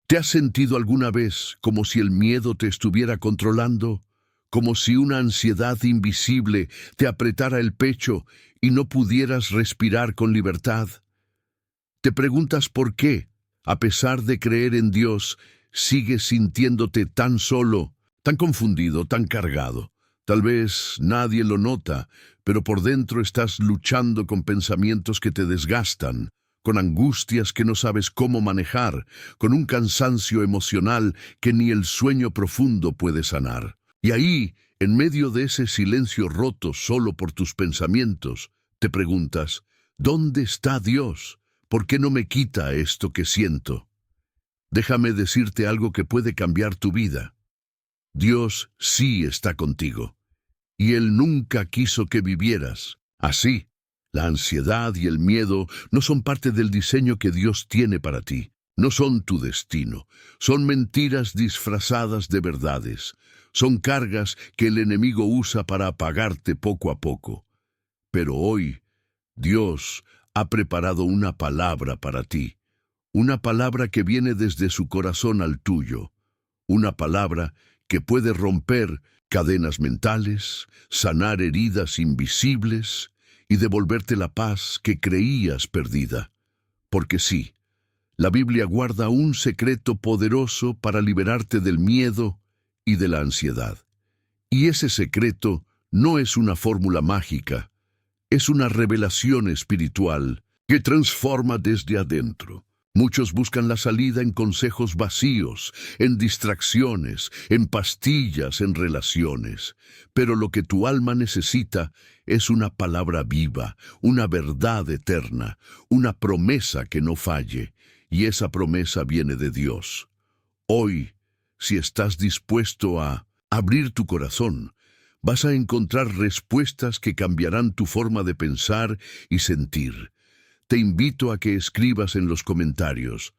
¿Te has sentido alguna vez como si el miedo te estuviera controlando? Como si una ansiedad invisible te apretara el pecho y no pudieras respirar con libertad. Te preguntas por qué, a pesar de creer en Dios, sigues sintiéndote tan solo, tan confundido, tan cargado. Tal vez nadie lo nota, pero por dentro estás luchando con pensamientos que te desgastan, con angustias que no sabes cómo manejar, con un cansancio emocional que ni el sueño profundo puede sanar. Y ahí, en medio de ese silencio roto solo por tus pensamientos, te preguntas, ¿dónde está Dios? ¿Por qué no me quita esto que siento? Déjame decirte algo que puede cambiar tu vida. Dios sí está contigo, y Él nunca quiso que vivieras así. La ansiedad y el miedo no son parte del diseño que Dios tiene para ti. No son tu destino. Son mentiras disfrazadas de verdades. Son cargas que el enemigo usa para apagarte poco a poco. Pero hoy, Dios ha preparado una palabra para ti. Una palabra que viene desde su corazón al tuyo. Una palabra que puede romper cadenas mentales, sanar heridas invisibles y devolverte la paz que creías perdida. Porque sí, la Biblia guarda un secreto poderoso para liberarte del miedo y de la ansiedad. Y ese secreto no es una fórmula mágica, es una revelación espiritual que transforma desde adentro. Muchos buscan la salida en consejos vacíos, en distracciones, en pastillas, en relaciones. Pero lo que tu alma necesita es una palabra viva, una verdad eterna, una promesa que no falle. Y esa promesa viene de Dios. Hoy, si estás dispuesto a abrir tu corazón, vas a encontrar respuestas que cambiarán tu forma de pensar y sentir. Te invito a que escribas en los comentarios,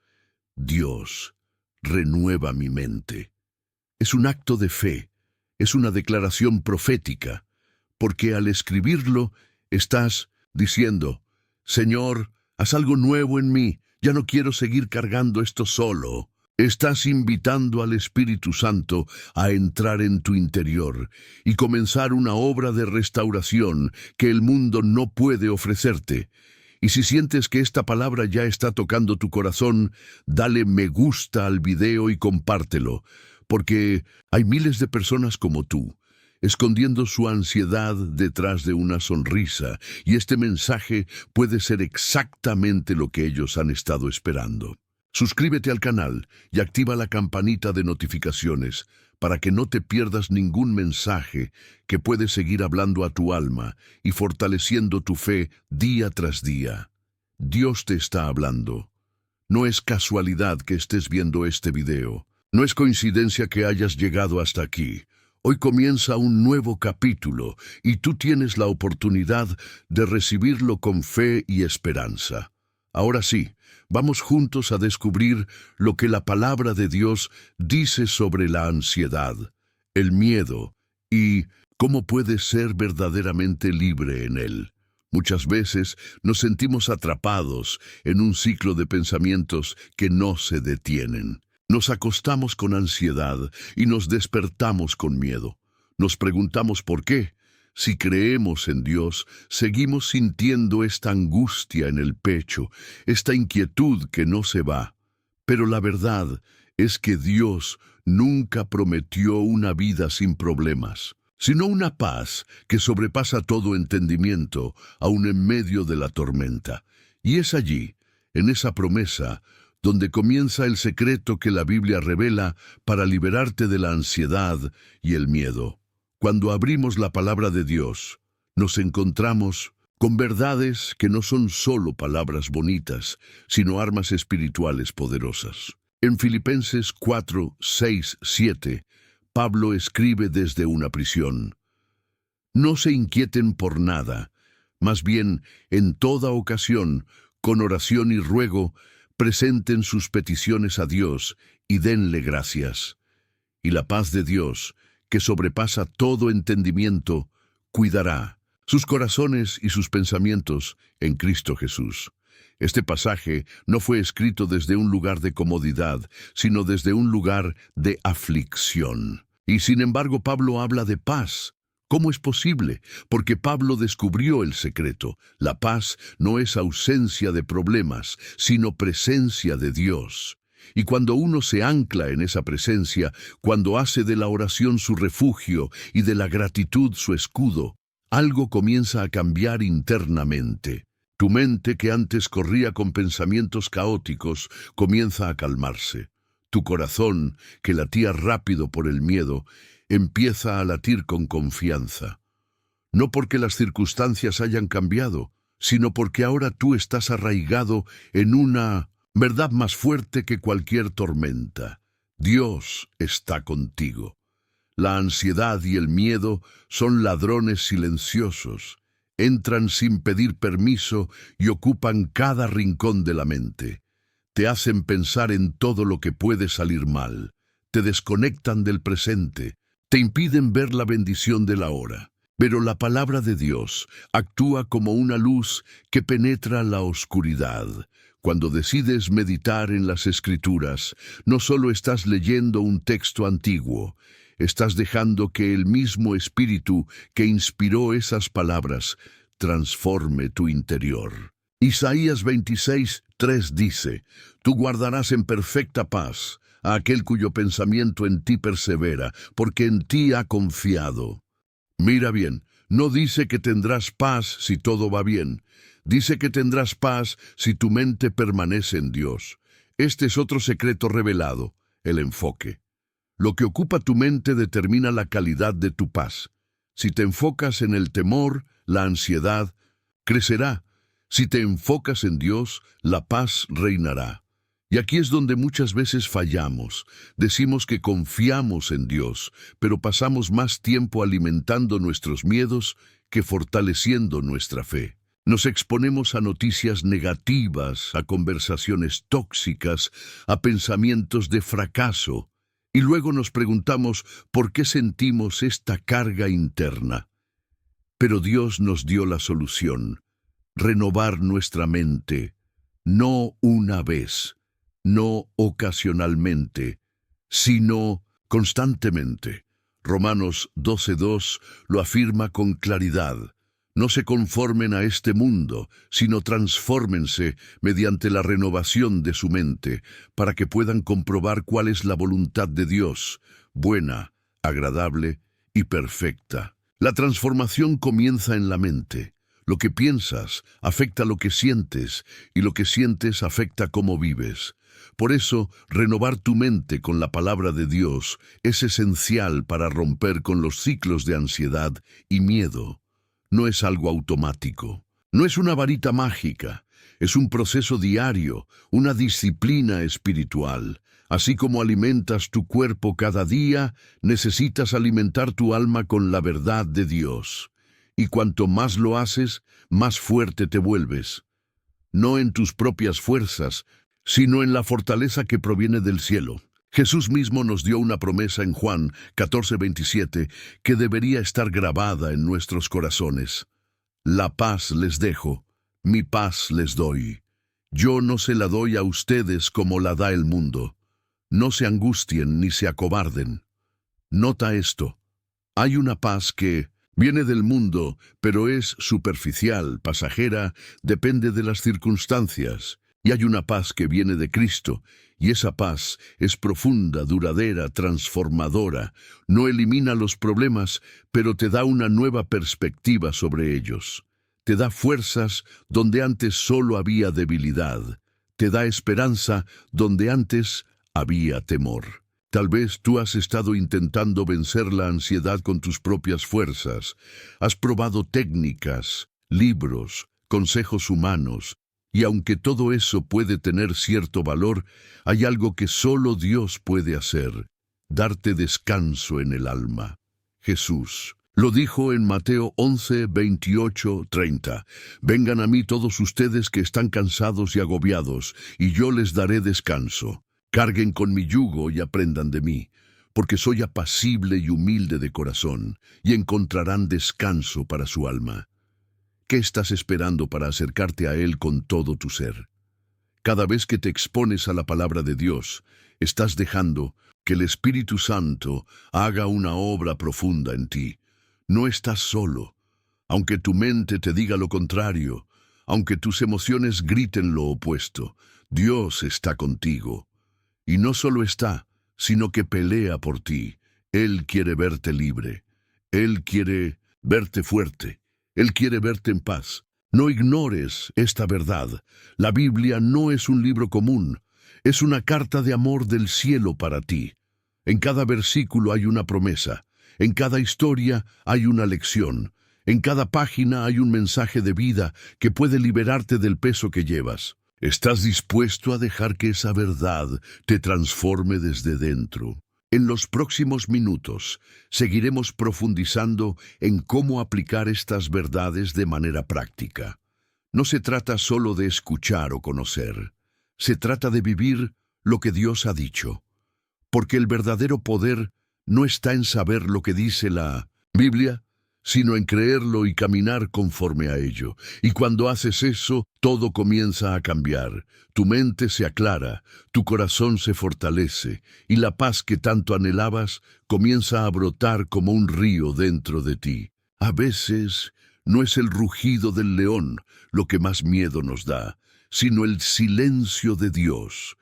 Dios, renueva mi mente. Es un acto de fe, es una declaración profética, porque al escribirlo estás diciendo, Señor, haz algo nuevo en mí, ya no quiero seguir cargando esto solo. Estás invitando al Espíritu Santo a entrar en tu interior y comenzar una obra de restauración que el mundo no puede ofrecerte. Y si sientes que esta palabra ya está tocando tu corazón, dale me gusta al video y compártelo, porque hay miles de personas como tú, escondiendo su ansiedad detrás de una sonrisa, y este mensaje puede ser exactamente lo que ellos han estado esperando. Suscríbete al canal y activa la campanita de notificaciones para que no te pierdas ningún mensaje que puede seguir hablando a tu alma y fortaleciendo tu fe día tras día. Dios te está hablando. No es casualidad que estés viendo este video. No es coincidencia que hayas llegado hasta aquí. Hoy comienza un nuevo capítulo y tú tienes la oportunidad de recibirlo con fe y esperanza. Ahora sí, vamos juntos a descubrir lo que la palabra de Dios dice sobre la ansiedad, el miedo y cómo puedes ser verdaderamente libre en él. Muchas veces nos sentimos atrapados en un ciclo de pensamientos que no se detienen. Nos acostamos con ansiedad y nos despertamos con miedo. Nos preguntamos por qué. Si creemos en Dios, seguimos sintiendo esta angustia en el pecho, esta inquietud que no se va. Pero la verdad es que Dios nunca prometió una vida sin problemas, sino una paz que sobrepasa todo entendimiento, aun en medio de la tormenta. Y es allí, en esa promesa, donde comienza el secreto que la Biblia revela para liberarte de la ansiedad y el miedo. Cuando abrimos la palabra de Dios, nos encontramos con verdades que no son solo palabras bonitas, sino armas espirituales poderosas. En Filipenses 4, 6, 7, Pablo escribe desde una prisión: No se inquieten por nada, más bien, en toda ocasión, con oración y ruego, presenten sus peticiones a Dios y denle gracias. Y la paz de Dios, que sobrepasa todo entendimiento, cuidará sus corazones y sus pensamientos en Cristo Jesús. Este pasaje no fue escrito desde un lugar de comodidad, sino desde un lugar de aflicción. Y sin embargo, Pablo habla de paz. ¿Cómo es posible? Porque Pablo descubrió el secreto. La paz no es ausencia de problemas, sino presencia de Dios. Y cuando uno se ancla en esa presencia, cuando hace de la oración su refugio y de la gratitud su escudo, algo comienza a cambiar internamente. Tu mente, que antes corría con pensamientos caóticos, comienza a calmarse. Tu corazón, que latía rápido por el miedo, empieza a latir con confianza. No porque las circunstancias hayan cambiado, sino porque ahora tú estás arraigado en una verdad más fuerte que cualquier tormenta. Dios está contigo. La ansiedad y el miedo son ladrones silenciosos. Entran sin pedir permiso y ocupan cada rincón de la mente. Te hacen pensar en todo lo que puede salir mal. Te desconectan del presente. Te impiden ver la bendición de la hora. Pero la palabra de Dios actúa como una luz que penetra la oscuridad. Cuando decides meditar en las Escrituras, no solo estás leyendo un texto antiguo, estás dejando que el mismo Espíritu que inspiró esas palabras transforme tu interior. Isaías 26:3 dice: Tú guardarás en perfecta paz a aquel cuyo pensamiento en ti persevera, porque en ti ha confiado. Mira bien, no dice que tendrás paz si todo va bien. Dice que tendrás paz si tu mente permanece en Dios. Este es otro secreto revelado, el enfoque. Lo que ocupa tu mente determina la calidad de tu paz. Si te enfocas en el temor, la ansiedad crecerá. Si te enfocas en Dios, la paz reinará. Y aquí es donde muchas veces fallamos. Decimos que confiamos en Dios, pero pasamos más tiempo alimentando nuestros miedos que fortaleciendo nuestra fe. Nos exponemos a noticias negativas, a conversaciones tóxicas, a pensamientos de fracaso, y luego nos preguntamos por qué sentimos esta carga interna. Pero Dios nos dio la solución: renovar nuestra mente, no una vez, no ocasionalmente, sino constantemente. Romanos 12:2 lo afirma con claridad. No se conformen a este mundo, sino transfórmense mediante la renovación de su mente, para que puedan comprobar cuál es la voluntad de Dios, buena, agradable y perfecta. La transformación comienza en la mente. Lo que piensas afecta lo que sientes, y lo que sientes afecta cómo vives. Por eso, renovar tu mente con la palabra de Dios es esencial para romper con los ciclos de ansiedad y miedo. No es algo automático. No es una varita mágica. Es un proceso diario, una disciplina espiritual. Así como alimentas tu cuerpo cada día, necesitas alimentar tu alma con la verdad de Dios. Y cuanto más lo haces, más fuerte te vuelves. No en tus propias fuerzas, sino en la fortaleza que proviene del cielo. Jesús mismo nos dio una promesa en Juan 14:27 que debería estar grabada en nuestros corazones. La paz les dejo, mi paz les doy. Yo no se la doy a ustedes como la da el mundo. No se angustien ni se acobarden. Nota esto. Hay una paz que viene del mundo, pero es superficial, pasajera, depende de las circunstancias. Y hay una paz que viene de Cristo, y esa paz es profunda, duradera, transformadora. No elimina los problemas, pero te da una nueva perspectiva sobre ellos. Te da fuerzas donde antes solo había debilidad. Te da esperanza donde antes había temor. Tal vez tú has estado intentando vencer la ansiedad con tus propias fuerzas. Has probado técnicas, libros, consejos humanos. Y aunque todo eso puede tener cierto valor, hay algo que solo Dios puede hacer: darte descanso en el alma. Jesús lo dijo en Mateo 11:28-30. Vengan a mí todos ustedes que están cansados y agobiados, y yo les daré descanso. Carguen con mi yugo y aprendan de mí, porque soy apacible y humilde de corazón, y encontrarán descanso para su alma. ¿Qué estás esperando para acercarte a Él con todo tu ser? Cada vez que te expones a la palabra de Dios, estás dejando que el Espíritu Santo haga una obra profunda en ti. No estás solo. Aunque tu mente te diga lo contrario, aunque tus emociones griten lo opuesto, Dios está contigo. Y no solo está, sino que pelea por ti. Él quiere verte libre. Él quiere verte fuerte. Él quiere verte en paz. No ignores esta verdad. La Biblia no es un libro común. Es una carta de amor del cielo para ti. En cada versículo hay una promesa. En cada historia hay una lección. En cada página hay un mensaje de vida que puede liberarte del peso que llevas. ¿Estás dispuesto a dejar que esa verdad te transforme desde dentro? En los próximos minutos seguiremos profundizando en cómo aplicar estas verdades de manera práctica. No se trata solo de escuchar o conocer. Se trata de vivir lo que Dios ha dicho. Porque el verdadero poder no está en saber lo que dice la Biblia, sino en creerlo y caminar conforme a ello. Y cuando haces eso, todo comienza a cambiar. Tu mente se aclara, tu corazón se fortalece, y la paz que tanto anhelabas comienza a brotar como un río dentro de ti. A veces no es el rugido del león lo que más miedo nos da, sino el silencio de Dios.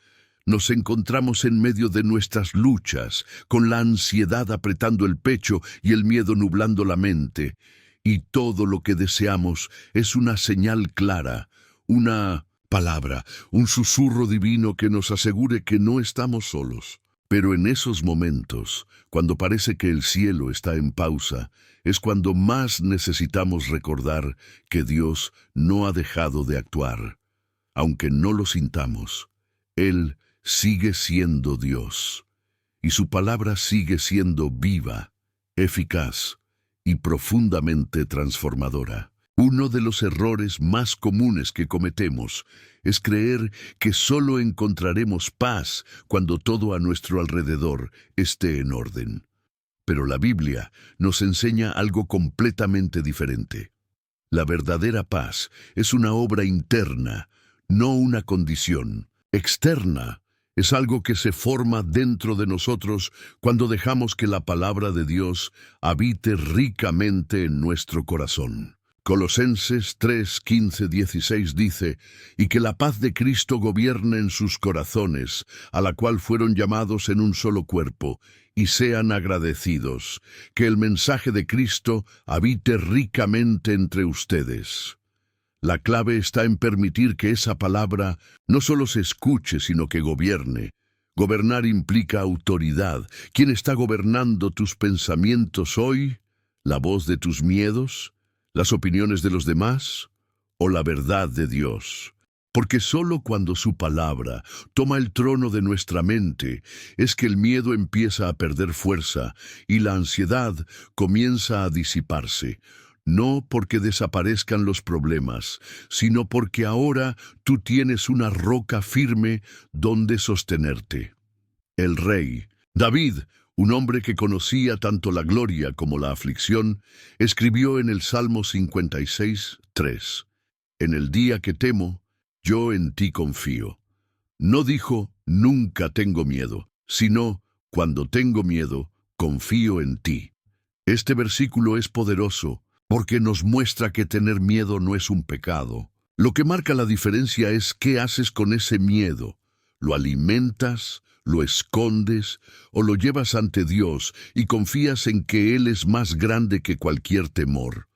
Nos encontramos en medio de nuestras luchas, con la ansiedad apretando el pecho y el miedo nublando la mente. Y todo lo que deseamos es una señal clara, una palabra, un susurro divino que nos asegure que no estamos solos. Pero en esos momentos, cuando parece que el cielo está en pausa, es cuando más necesitamos recordar que Dios no ha dejado de actuar. Aunque no lo sintamos, Él sigue siendo Dios, y su palabra sigue siendo viva, eficaz y profundamente transformadora. Uno de los errores más comunes que cometemos es creer que solo encontraremos paz cuando todo a nuestro alrededor esté en orden. Pero la Biblia nos enseña algo completamente diferente. La verdadera paz es una obra interna, no una condición externa. Es algo que se forma dentro de nosotros cuando dejamos que la palabra de Dios habite ricamente en nuestro corazón. Colosenses 3, 15, 16 dice, y que la paz de Cristo gobierne en sus corazones, a la cual fueron llamados en un solo cuerpo, y sean agradecidos, que el mensaje de Cristo habite ricamente entre ustedes. La clave está en permitir que esa palabra no solo se escuche, sino que gobierne. Gobernar implica autoridad. ¿Quién está gobernando tus pensamientos hoy? ¿La voz de tus miedos? ¿Las opiniones de los demás? ¿O la verdad de Dios? Porque solo cuando su palabra toma el trono de nuestra mente es que el miedo empieza a perder fuerza y la ansiedad comienza a disiparse. No porque desaparezcan los problemas, sino porque ahora tú tienes una roca firme donde sostenerte. El rey David, un hombre que conocía tanto la gloria como la aflicción, escribió en el Salmo 56, 3, «En el día que temo, yo en ti confío». No dijo, «Nunca tengo miedo», sino, «Cuando tengo miedo, confío en ti». Este versículo es poderoso, porque nos muestra que tener miedo no es un pecado. Lo que marca la diferencia es qué haces con ese miedo. ¿Lo alimentas, lo escondes o lo llevas ante Dios y confías en que Él es más grande que cualquier temor?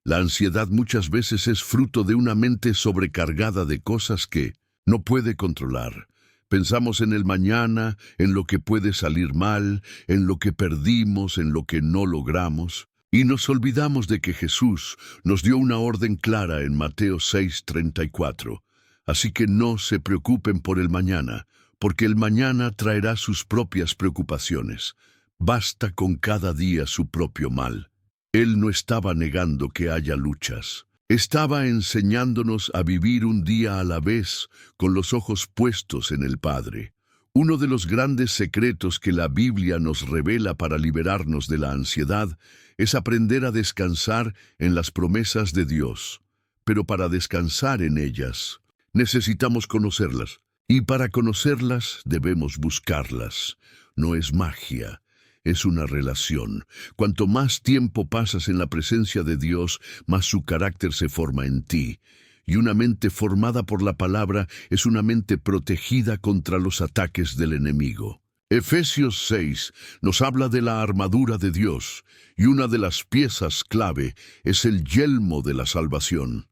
La ansiedad muchas veces es fruto de una mente sobrecargada de cosas que no puede controlar. Pensamos en el mañana, en lo que puede salir mal, en lo que perdimos, en lo que no logramos. Y nos olvidamos de que Jesús nos dio una orden clara en Mateo 6:34. Así que no se preocupen por el mañana, porque el mañana traerá sus propias preocupaciones. Basta con cada día su propio mal. Él no estaba negando que haya luchas. Estaba enseñándonos a vivir un día a la vez con los ojos puestos en el Padre. Uno de los grandes secretos que la Biblia nos revela para liberarnos de la ansiedad es aprender a descansar en las promesas de Dios. Pero para descansar en ellas, necesitamos conocerlas. Y para conocerlas debemos buscarlas. No es magia, es una relación. Cuanto más tiempo pasas en la presencia de Dios, más su carácter se forma en ti. Y una mente formada por la palabra es una mente protegida contra los ataques del enemigo. Efesios 6 nos habla de la armadura de Dios, y una de las piezas clave es el yelmo de la salvación.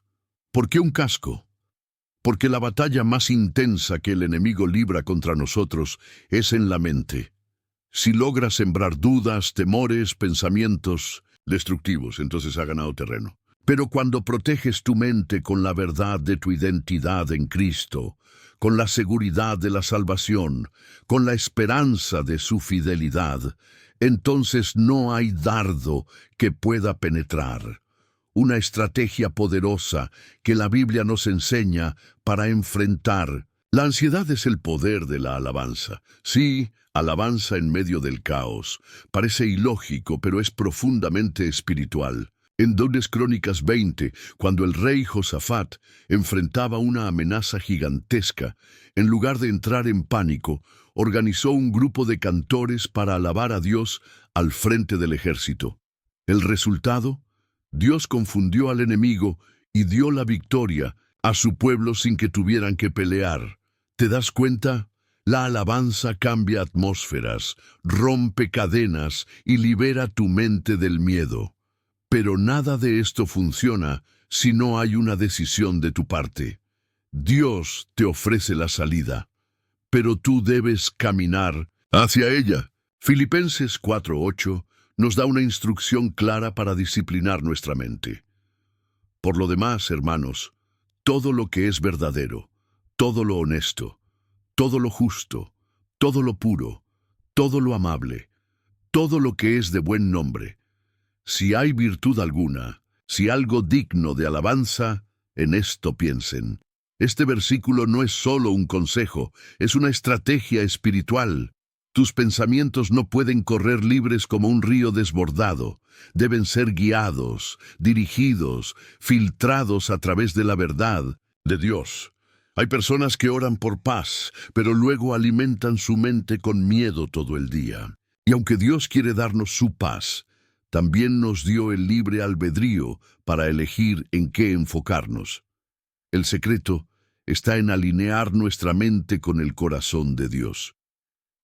¿Por qué un casco? Porque la batalla más intensa que el enemigo libra contra nosotros es en la mente. Si logra sembrar dudas, temores, pensamientos destructivos, entonces ha ganado terreno. Pero cuando proteges tu mente con la verdad de tu identidad en Cristo, con la seguridad de la salvación, con la esperanza de su fidelidad, entonces no hay dardo que pueda penetrar. Una estrategia poderosa que la Biblia nos enseña para enfrentar. La ansiedad es el poder de la alabanza. Sí, alabanza en medio del caos. Parece ilógico, pero es profundamente espiritual. En 2 Crónicas 20, cuando el rey Josafat enfrentaba una amenaza gigantesca, en lugar de entrar en pánico, organizó un grupo de cantores para alabar a Dios al frente del ejército. El resultado: Dios confundió al enemigo y dio la victoria a su pueblo sin que tuvieran que pelear. ¿Te das cuenta? La alabanza cambia atmósferas, rompe cadenas y libera tu mente del miedo. Pero nada de esto funciona si no hay una decisión de tu parte. Dios te ofrece la salida, pero tú debes caminar hacia ella. Filipenses 4:8 nos da una instrucción clara para disciplinar nuestra mente. Por lo demás, hermanos, todo lo que es verdadero, todo lo honesto, todo lo justo, todo lo puro, todo lo amable, todo lo que es de buen nombre, si hay virtud alguna, si algo digno de alabanza, en esto piensen. Este versículo no es solo un consejo, es una estrategia espiritual. Tus pensamientos no pueden correr libres como un río desbordado. Deben ser guiados, dirigidos, filtrados a través de la verdad de Dios. Hay personas que oran por paz, pero luego alimentan su mente con miedo todo el día. Y aunque Dios quiere darnos su paz, también nos dio el libre albedrío para elegir en qué enfocarnos. El secreto está en alinear nuestra mente con el corazón de Dios.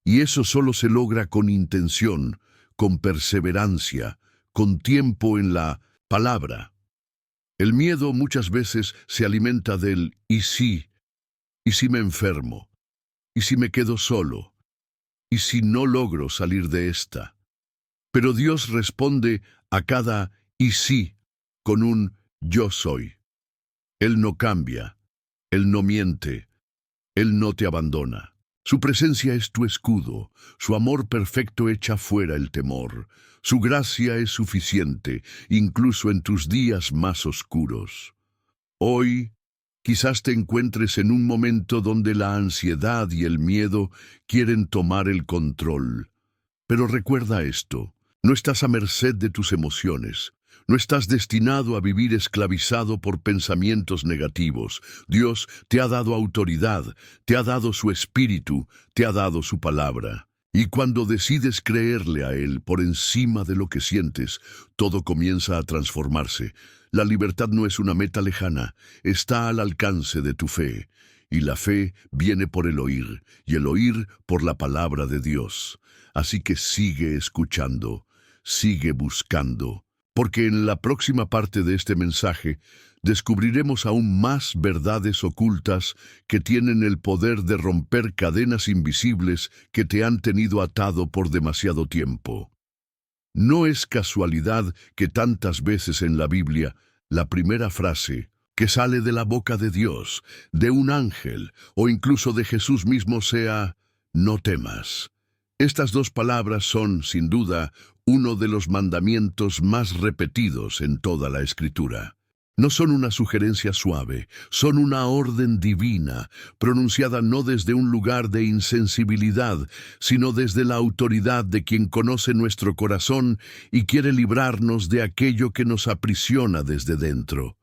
Y eso solo se logra con intención, con perseverancia, con tiempo en la palabra. El miedo muchas veces se alimenta del ¿y si me enfermo? ¿Y si me quedo solo? ¿Y si no logro salir de esta? Pero Dios responde a cada «y sí» con un «yo soy». Él no cambia, Él no miente, Él no te abandona. Su presencia es tu escudo, su amor perfecto echa fuera el temor. Su gracia es suficiente, incluso en tus días más oscuros. Hoy, quizás te encuentres en un momento donde la ansiedad y el miedo quieren tomar el control. Pero recuerda esto. No estás a merced de tus emociones. No estás destinado a vivir esclavizado por pensamientos negativos. Dios te ha dado autoridad, te ha dado su espíritu, te ha dado su palabra. Y cuando decides creerle a Él por encima de lo que sientes, todo comienza a transformarse. La libertad no es una meta lejana, está al alcance de tu fe. Y la fe viene por el oír, y el oír por la palabra de Dios. Así que sigue escuchando. Sigue buscando, porque en la próxima parte de este mensaje descubriremos aún más verdades ocultas que tienen el poder de romper cadenas invisibles que te han tenido atado por demasiado tiempo. No es casualidad que tantas veces en la Biblia la primera frase que sale de la boca de Dios, de un ángel o incluso de Jesús mismo sea «no temas». Estas dos palabras son, sin duda, uno de los mandamientos más repetidos en toda la Escritura. No son una sugerencia suave, son una orden divina, pronunciada no desde un lugar de insensibilidad, sino desde la autoridad de quien conoce nuestro corazón y quiere librarnos de aquello que nos aprisiona desde dentro.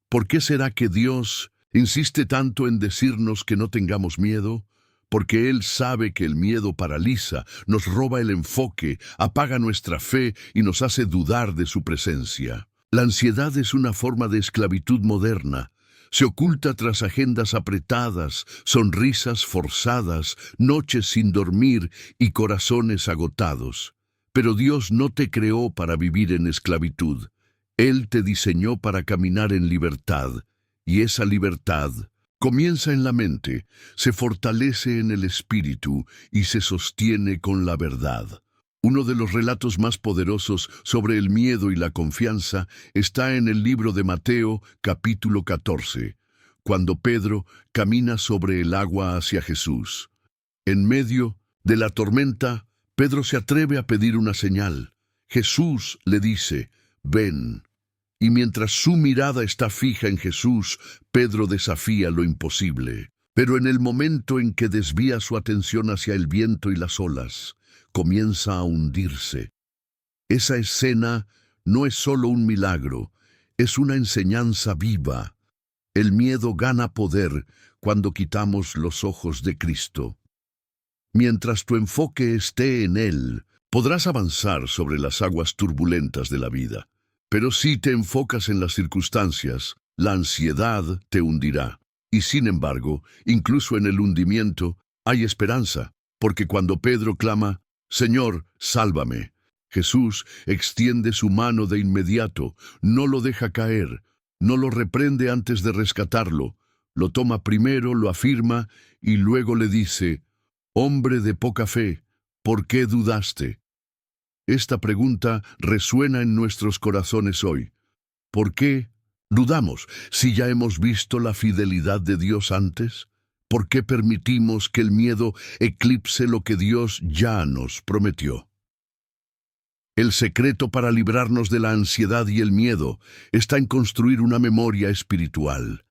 ¿Por qué será que Dios insiste tanto en decirnos que no tengamos miedo? Porque Él sabe que el miedo paraliza, nos roba el enfoque, apaga nuestra fe y nos hace dudar de su presencia. La ansiedad es una forma de esclavitud moderna. Se oculta tras agendas apretadas, sonrisas forzadas, noches sin dormir y corazones agotados. Pero Dios no te creó para vivir en esclavitud. Él te diseñó para caminar en libertad, y esa libertad comienza en la mente, se fortalece en el espíritu y se sostiene con la verdad. Uno de los relatos más poderosos sobre el miedo y la confianza está en el libro de Mateo, capítulo 14, cuando Pedro camina sobre el agua hacia Jesús. En medio de la tormenta, Pedro se atreve a pedir una señal. Jesús le dice, «Ven». Y mientras su mirada está fija en Jesús, Pedro desafía lo imposible. Pero en el momento en que desvía su atención hacia el viento y las olas, comienza a hundirse. Esa escena no es solo un milagro, es una enseñanza viva. El miedo gana poder cuando quitamos los ojos de Cristo. Mientras tu enfoque esté en Él, podrás avanzar sobre las aguas turbulentas de la vida. Pero si te enfocas en las circunstancias, la ansiedad te hundirá. Y sin embargo, incluso en el hundimiento, hay esperanza, porque cuando Pedro clama, «Señor, sálvame», Jesús extiende su mano de inmediato, no lo deja caer, no lo reprende antes de rescatarlo, lo toma primero, lo afirma y luego le dice, «Hombre de poca fe, ¿por qué dudaste?». Esta pregunta resuena en nuestros corazones hoy. ¿Por qué dudamos si ya hemos visto la fidelidad de Dios antes? ¿Por qué permitimos que el miedo eclipse lo que Dios ya nos prometió? El secreto para librarnos de la ansiedad y el miedo está en construir una memoria espiritual.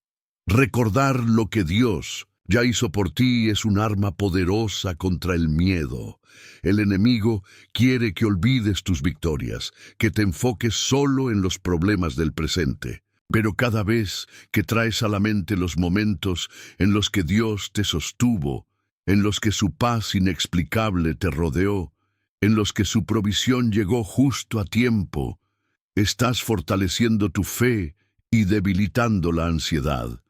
Recordar lo que Dios ya hizo por ti es un arma poderosa contra el miedo. El enemigo quiere que olvides tus victorias, que te enfoques solo en los problemas del presente. Pero cada vez que traes a la mente los momentos en los que Dios te sostuvo, en los que su paz inexplicable te rodeó, en los que su provisión llegó justo a tiempo, estás fortaleciendo tu fe y debilitando la ansiedad.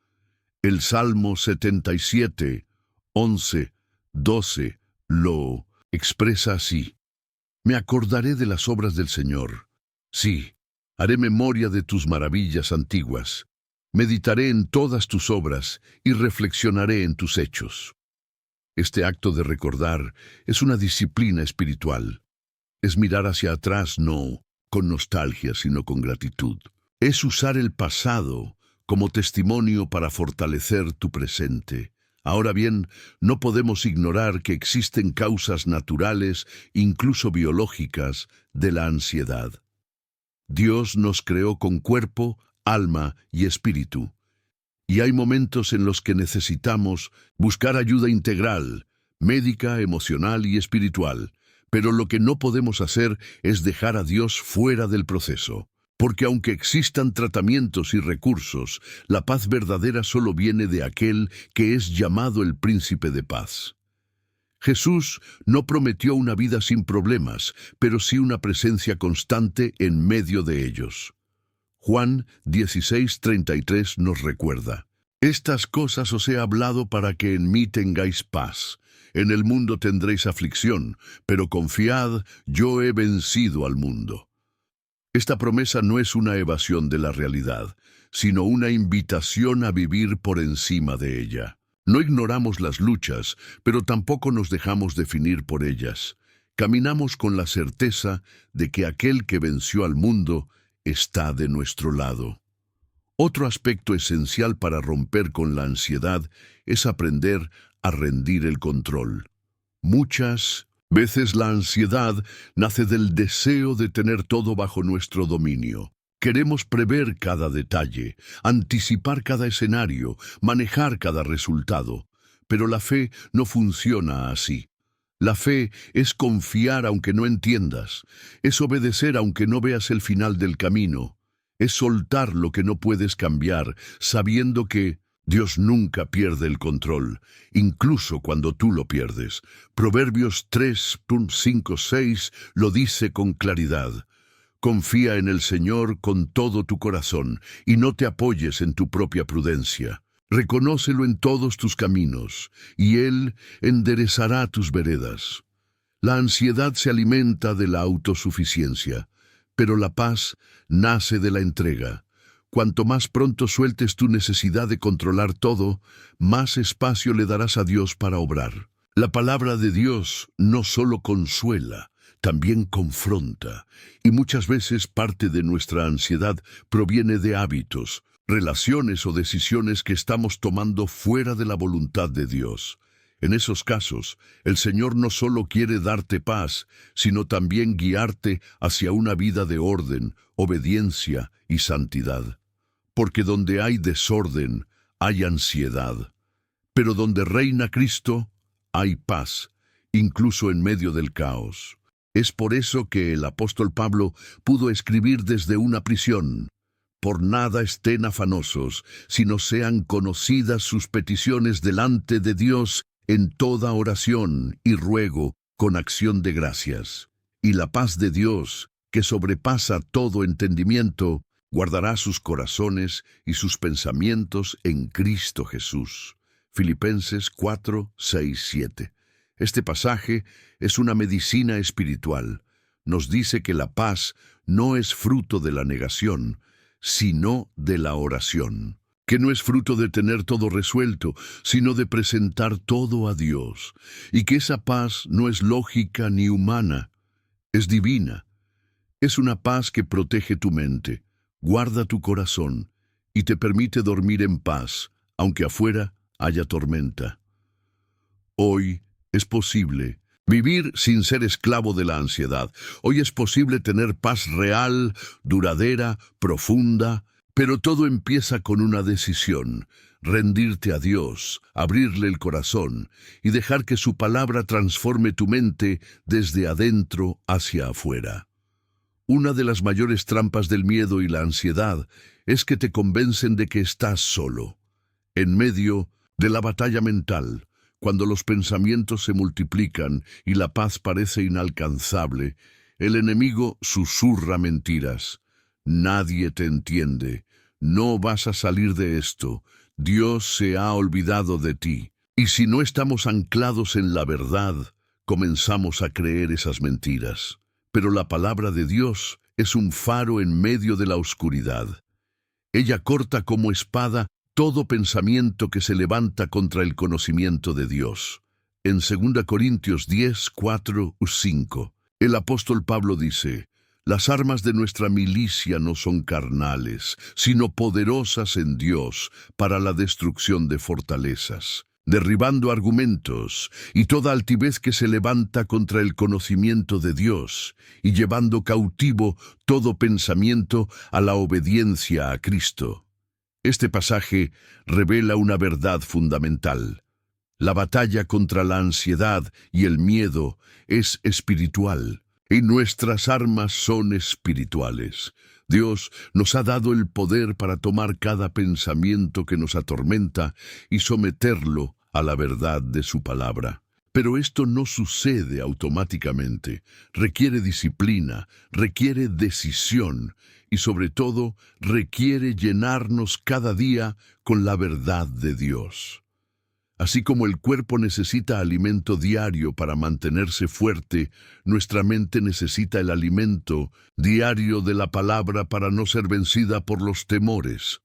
El Salmo 77, 11, 12 lo expresa así. Me acordaré de las obras del Señor. Sí, haré memoria de tus maravillas antiguas. Meditaré en todas tus obras y reflexionaré en tus hechos. Este acto de recordar es una disciplina espiritual. Es mirar hacia atrás no con nostalgia, sino con gratitud. Es usar el pasado como testimonio para fortalecer tu presente. Ahora bien, no podemos ignorar que existen causas naturales, incluso biológicas, de la ansiedad. Dios nos creó con cuerpo, alma y espíritu. Y hay momentos en los que necesitamos buscar ayuda integral, médica, emocional y espiritual. Pero lo que no podemos hacer es dejar a Dios fuera del proceso. Porque aunque existan tratamientos y recursos, la paz verdadera solo viene de aquel que es llamado el Príncipe de Paz. Jesús no prometió una vida sin problemas, pero sí una presencia constante en medio de ellos. Juan 16:33 nos recuerda, «Estas cosas os he hablado para que en mí tengáis paz. En el mundo tendréis aflicción, pero confiad, yo he vencido al mundo». Esta promesa no es una evasión de la realidad, sino una invitación a vivir por encima de ella. No ignoramos las luchas, pero tampoco nos dejamos definir por ellas. Caminamos con la certeza de que aquel que venció al mundo está de nuestro lado. Otro aspecto esencial para romper con la ansiedad es aprender a rendir el control. Muchas veces la ansiedad nace del deseo de tener todo bajo nuestro dominio. Queremos prever cada detalle, anticipar cada escenario, manejar cada resultado. Pero la fe no funciona así. La fe es confiar aunque no entiendas, es obedecer aunque no veas el final del camino, es soltar lo que no puedes cambiar, sabiendo que Dios nunca pierde el control, incluso cuando tú lo pierdes. Proverbios 3:5-6 lo dice con claridad. Confía en el Señor con todo tu corazón y no te apoyes en tu propia prudencia. Reconócelo en todos tus caminos, y Él enderezará tus veredas. La ansiedad se alimenta de la autosuficiencia, pero la paz nace de la entrega. Cuanto más pronto sueltes tu necesidad de controlar todo, más espacio le darás a Dios para obrar. La palabra de Dios no solo consuela, también confronta, y muchas veces parte de nuestra ansiedad proviene de hábitos, relaciones o decisiones que estamos tomando fuera de la voluntad de Dios. En esos casos, el Señor no solo quiere darte paz, sino también guiarte hacia una vida de orden, obediencia y santidad. Porque donde hay desorden, hay ansiedad. Pero donde reina Cristo, hay paz, incluso en medio del caos. Es por eso que el apóstol Pablo pudo escribir desde una prisión: por nada estén afanosos, sino sean conocidas sus peticiones delante de Dios en toda oración y ruego con acción de gracias. Y la paz de Dios, que sobrepasa todo entendimiento, guardará sus corazones y sus pensamientos en Cristo Jesús. Filipenses 4:6-7. Este pasaje es una medicina espiritual. Nos dice que la paz no es fruto de la negación, sino de la oración. Que no es fruto de tener todo resuelto, sino de presentar todo a Dios. Y que esa paz no es lógica ni humana, es divina. Es una paz que protege tu mente, guarda tu corazón y te permite dormir en paz, aunque afuera haya tormenta. Hoy es posible vivir sin ser esclavo de la ansiedad. Hoy es posible tener paz real, duradera, profunda, pero todo empieza con una decisión: rendirte a Dios, abrirle el corazón y dejar que su palabra transforme tu mente desde adentro hacia afuera. Una de las mayores trampas del miedo y la ansiedad es que te convencen de que estás solo. En medio de la batalla mental, cuando los pensamientos se multiplican y la paz parece inalcanzable, el enemigo susurra mentiras. Nadie te entiende. No vas a salir de esto. Dios se ha olvidado de ti. Y si no estamos anclados en la verdad, comenzamos a creer esas mentiras. Pero la palabra de Dios es un faro en medio de la oscuridad. Ella corta como espada todo pensamiento que se levanta contra el conocimiento de Dios. En 2 Corintios 10:4-5, el apóstol Pablo dice: las armas de nuestra milicia no son carnales, sino poderosas en Dios para la destrucción de fortalezas, derribando argumentos y toda altivez que se levanta contra el conocimiento de Dios, y llevando cautivo todo pensamiento a la obediencia a Cristo. Este pasaje revela una verdad fundamental. La batalla contra la ansiedad y el miedo es espiritual, y nuestras armas son espirituales. Dios nos ha dado el poder para tomar cada pensamiento que nos atormenta y someterlo a la verdad de su palabra. Pero esto no sucede automáticamente. Requiere disciplina, requiere decisión y sobre todo requiere llenarnos cada día con la verdad de Dios. Así como el cuerpo necesita alimento diario para mantenerse fuerte, nuestra mente necesita el alimento diario de la palabra para no ser vencida por los temores.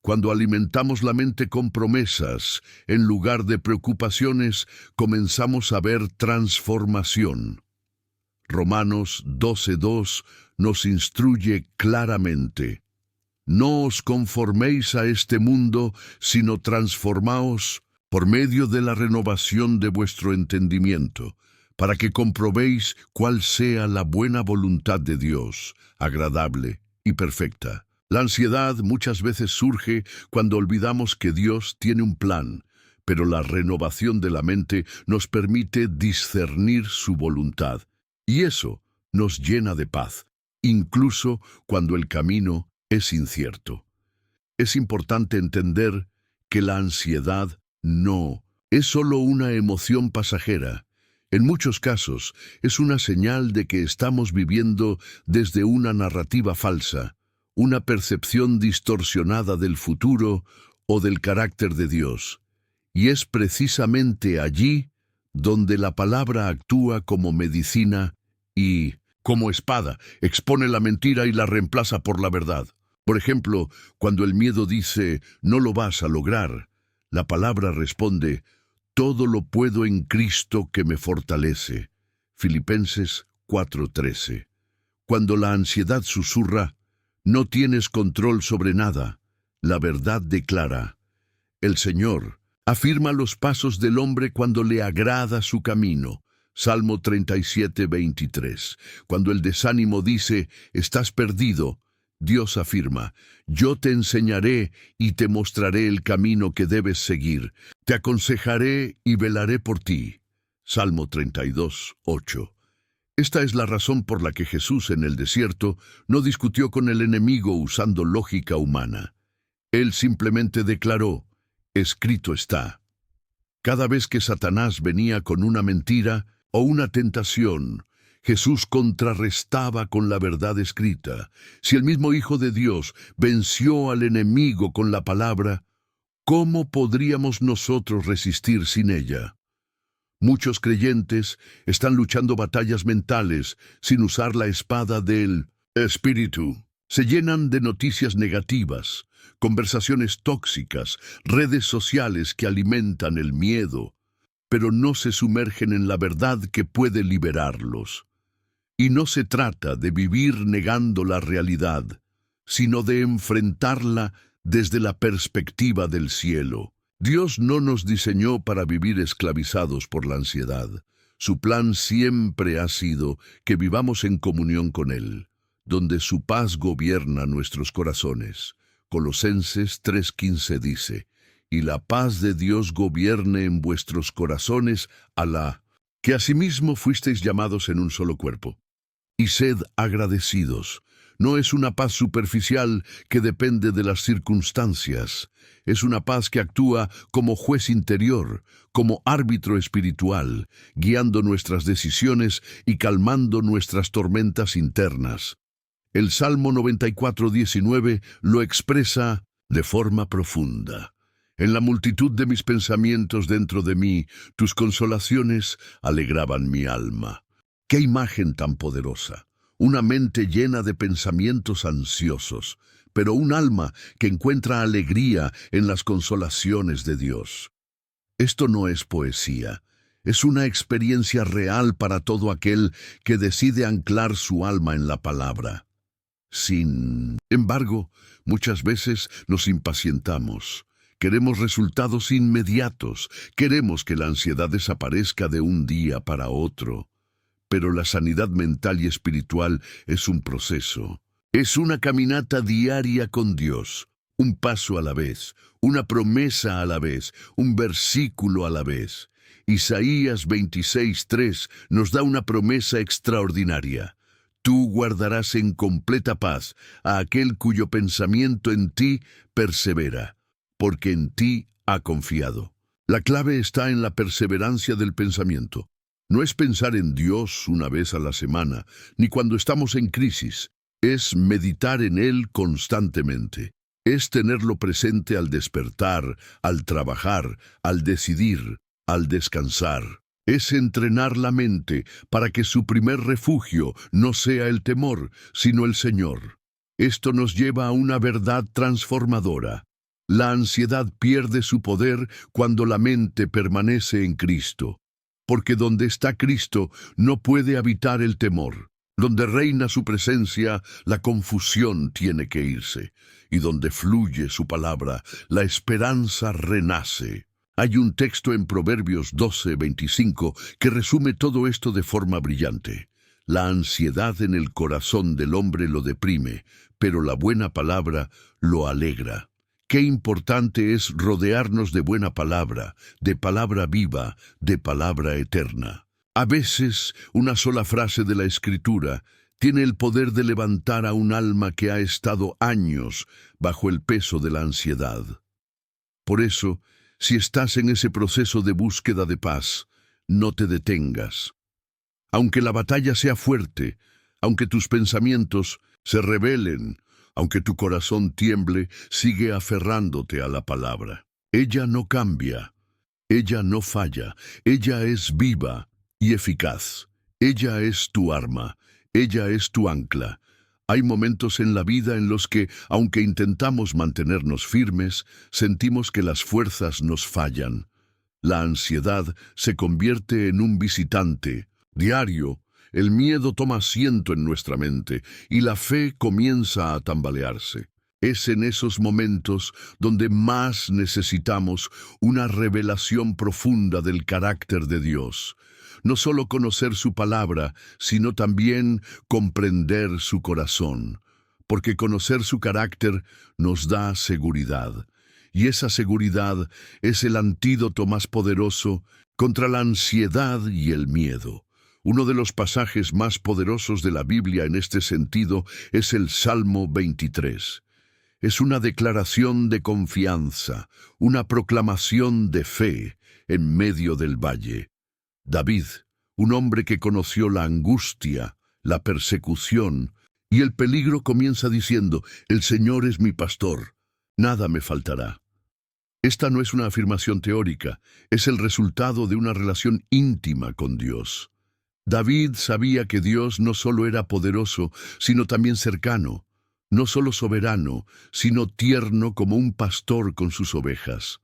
Cuando alimentamos la mente con promesas, en lugar de preocupaciones, comenzamos a ver transformación. Romanos 12:2 nos instruye claramente: no os conforméis a este mundo, sino transformaos por medio de la renovación de vuestro entendimiento, para que comprobéis cuál sea la buena voluntad de Dios, agradable y perfecta. La ansiedad muchas veces surge cuando olvidamos que Dios tiene un plan, pero la renovación de la mente nos permite discernir su voluntad, y eso nos llena de paz, incluso cuando el camino es incierto. Es importante entender que la ansiedad no es solo una emoción pasajera. En muchos casos es una señal de que estamos viviendo desde una narrativa falsa, una percepción distorsionada del futuro o del carácter de Dios. Y es precisamente allí donde la palabra actúa como medicina y, como espada, expone la mentira y la reemplaza por la verdad. Por ejemplo, cuando el miedo dice, no lo vas a lograr, la palabra responde, todo lo puedo en Cristo que me fortalece. Filipenses 4:13. Cuando la ansiedad susurra, no tienes control sobre nada, la verdad declara, el Señor afirma los pasos del hombre cuando le agrada su camino. Salmo 37:23. Cuando el desánimo dice, estás perdido, Dios afirma, yo te enseñaré y te mostraré el camino que debes seguir. Te aconsejaré y velaré por ti. Salmo 32:8. Esta es la razón por la que Jesús en el desierto no discutió con el enemigo usando lógica humana. Él simplemente declaró, escrito está. Cada vez que Satanás venía con una mentira o una tentación, Jesús contrarrestaba con la verdad escrita. Si el mismo Hijo de Dios venció al enemigo con la palabra, ¿cómo podríamos nosotros resistir sin ella? Muchos creyentes están luchando batallas mentales sin usar la espada del Espíritu. Se llenan de noticias negativas, conversaciones tóxicas, redes sociales que alimentan el miedo, pero no se sumergen en la verdad que puede liberarlos. Y no se trata de vivir negando la realidad, sino de enfrentarla desde la perspectiva del cielo. Dios no nos diseñó para vivir esclavizados por la ansiedad. Su plan siempre ha sido que vivamos en comunión con Él, donde su paz gobierna nuestros corazones. Colosenses 3:15 dice, y la paz de Dios gobierne en vuestros corazones que asimismo fuisteis llamados en un solo cuerpo. Y sed agradecidos. No es una paz superficial que depende de las circunstancias. Es una paz que actúa como juez interior, como árbitro espiritual, guiando nuestras decisiones y calmando nuestras tormentas internas. El Salmo 94:19 lo expresa de forma profunda. En la multitud de mis pensamientos dentro de mí, tus consolaciones alegraban mi alma. ¡Qué imagen tan poderosa! Una mente llena de pensamientos ansiosos, pero un alma que encuentra alegría en las consolaciones de Dios. Esto no es poesía, es una experiencia real para todo aquel que decide anclar su alma en la palabra. Sin embargo, muchas veces nos impacientamos. Queremos resultados inmediatos, queremos que la ansiedad desaparezca de un día para otro. Pero la sanidad mental y espiritual es un proceso. Es una caminata diaria con Dios, un paso a la vez, una promesa a la vez, un versículo a la vez. Isaías 26:3 nos da una promesa extraordinaria. Tú guardarás en completa paz a aquel cuyo pensamiento en ti persevera, porque en ti ha confiado. La clave está en la perseverancia del pensamiento. No es pensar en Dios una vez a la semana, ni cuando estamos en crisis. Es meditar en Él constantemente. Es tenerlo presente al despertar, al trabajar, al decidir, al descansar. Es entrenar la mente para que su primer refugio no sea el temor, sino el Señor. Esto nos lleva a una verdad transformadora. La ansiedad pierde su poder cuando la mente permanece en Cristo. Porque donde está Cristo no puede habitar el temor. Donde reina su presencia, la confusión tiene que irse. Y donde fluye su palabra, la esperanza renace. Hay un texto en Proverbios 12:25 que resume todo esto de forma brillante. La ansiedad en el corazón del hombre lo deprime, pero la buena palabra lo alegra. Qué importante es rodearnos de buena palabra, de palabra viva, de palabra eterna. A veces, una sola frase de la Escritura tiene el poder de levantar a un alma que ha estado años bajo el peso de la ansiedad. Por eso, si estás en ese proceso de búsqueda de paz, no te detengas. Aunque la batalla sea fuerte, aunque tus pensamientos se rebelen, aunque tu corazón tiemble, sigue aferrándote a la palabra. Ella no cambia, ella no falla, ella es viva y eficaz. Ella es tu arma, ella es tu ancla. Hay momentos en la vida en los que, aunque intentamos mantenernos firmes, sentimos que las fuerzas nos fallan. La ansiedad se convierte en un visitante. Diario, el miedo toma asiento en nuestra mente y la fe comienza a tambalearse. Es en esos momentos donde más necesitamos una revelación profunda del carácter de Dios. No solo conocer su palabra, sino también comprender su corazón, porque conocer su carácter nos da seguridad. Y esa seguridad es el antídoto más poderoso contra la ansiedad y el miedo. Uno de los pasajes más poderosos de la Biblia en este sentido es el Salmo 23. Es una declaración de confianza, una proclamación de fe en medio del valle. David, un hombre que conoció la angustia, la persecución y el peligro, comienza diciendo: «El Señor es mi pastor, nada me faltará». Esta no es una afirmación teórica, es el resultado de una relación íntima con Dios. David sabía que Dios no solo era poderoso, sino también cercano, no solo soberano, sino tierno como un pastor con sus ovejas.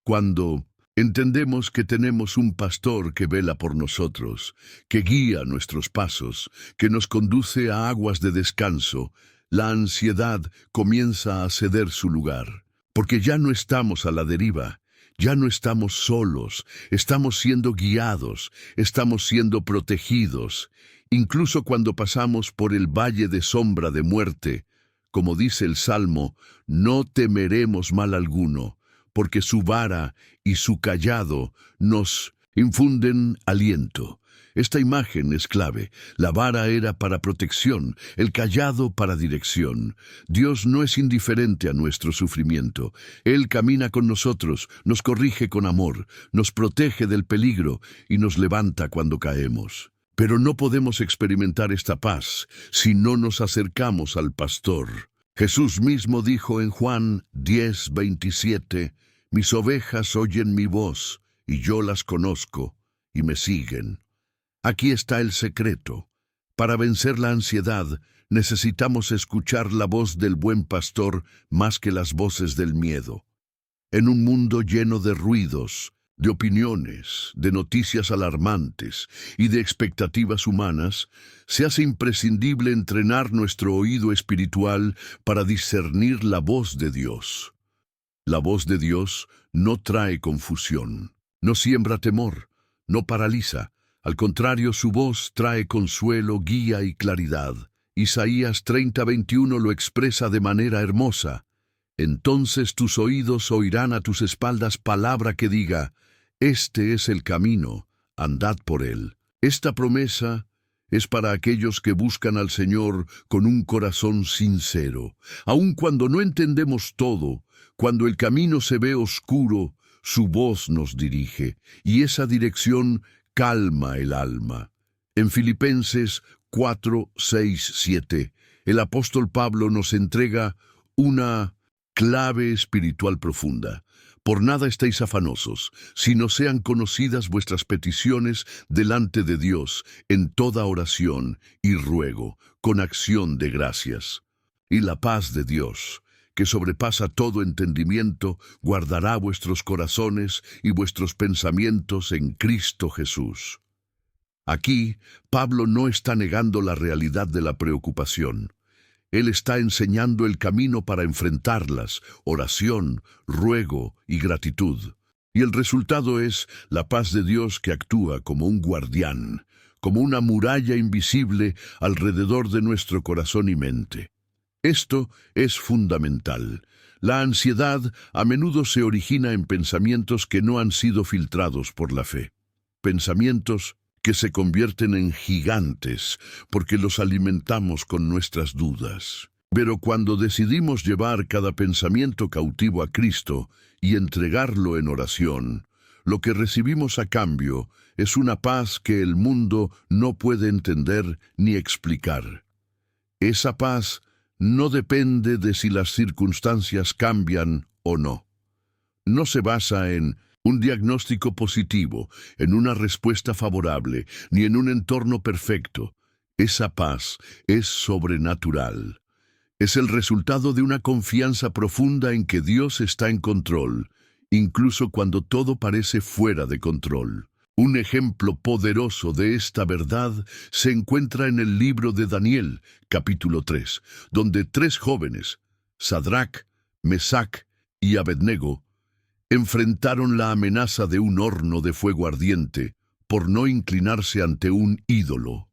Cuando entendemos que tenemos un pastor que vela por nosotros, que guía nuestros pasos, que nos conduce a aguas de descanso, la ansiedad comienza a ceder su lugar, porque ya no estamos a la deriva. Ya no estamos solos, estamos siendo guiados, estamos siendo protegidos. Incluso cuando pasamos por el valle de sombra de muerte, como dice el Salmo, no temeremos mal alguno, porque su vara y su cayado nos infunden aliento. Esta imagen es clave. La vara era para protección, el cayado para dirección. Dios no es indiferente a nuestro sufrimiento. Él camina con nosotros, nos corrige con amor, nos protege del peligro y nos levanta cuando caemos. Pero no podemos experimentar esta paz si no nos acercamos al pastor. Jesús mismo dijo en Juan 10:27, «Mis ovejas oyen mi voz, y yo las conozco, y me siguen». Aquí está el secreto. Para vencer la ansiedad, necesitamos escuchar la voz del buen pastor más que las voces del miedo. En un mundo lleno de ruidos, de opiniones, de noticias alarmantes y de expectativas humanas, se hace imprescindible entrenar nuestro oído espiritual para discernir la voz de Dios. La voz de Dios no trae confusión, no siembra temor, no paraliza. Al contrario, su voz trae consuelo, guía y claridad. Isaías 30:21 lo expresa de manera hermosa. «Entonces tus oídos oirán a tus espaldas palabra que diga, este es el camino, andad por él». Esta promesa es para aquellos que buscan al Señor con un corazón sincero. Aun cuando no entendemos todo, cuando el camino se ve oscuro, su voz nos dirige, y esa dirección calma el alma. En Filipenses 4:6-7, el apóstol Pablo nos entrega una clave espiritual profunda. «Por nada estéis afanosos, sino sean conocidas vuestras peticiones delante de Dios en toda oración y ruego, con acción de gracias. Y la paz de Dios, que sobrepasa todo entendimiento, guardará vuestros corazones y vuestros pensamientos en Cristo Jesús». Aquí, Pablo no está negando la realidad de la preocupación. Él está enseñando el camino para enfrentarlas: oración, ruego y gratitud. Y el resultado es la paz de Dios que actúa como un guardián, como una muralla invisible alrededor de nuestro corazón y mente. Esto es fundamental. La ansiedad a menudo se origina en pensamientos que no han sido filtrados por la fe. Pensamientos que se convierten en gigantes porque los alimentamos con nuestras dudas. Pero cuando decidimos llevar cada pensamiento cautivo a Cristo y entregarlo en oración, lo que recibimos a cambio es una paz que el mundo no puede entender ni explicar. Esa paz no depende de si las circunstancias cambian o no. No se basa en un diagnóstico positivo, en una respuesta favorable, ni en un entorno perfecto. Esa paz es sobrenatural. Es el resultado de una confianza profunda en que Dios está en control, incluso cuando todo parece fuera de control. Un ejemplo poderoso de esta verdad se encuentra en el libro de Daniel, capítulo 3, donde 3 jóvenes, Sadrac, Mesac y Abednego, enfrentaron la amenaza de un horno de fuego ardiente por no inclinarse ante un ídolo.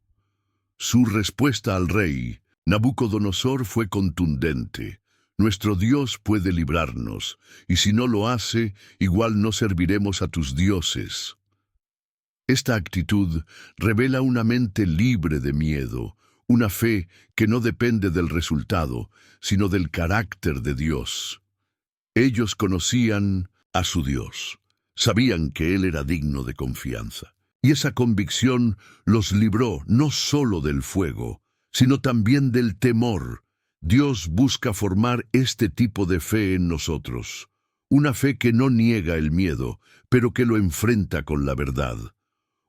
Su respuesta al rey, Nabucodonosor, fue contundente. Nuestro Dios puede librarnos, y si no lo hace, igual no serviremos a tus dioses. Esta actitud revela una mente libre de miedo, una fe que no depende del resultado, sino del carácter de Dios. Ellos conocían a su Dios, sabían que Él era digno de confianza, y esa convicción los libró no solo del fuego, sino también del temor. Dios busca formar este tipo de fe en nosotros, una fe que no niega el miedo, pero que lo enfrenta con la verdad.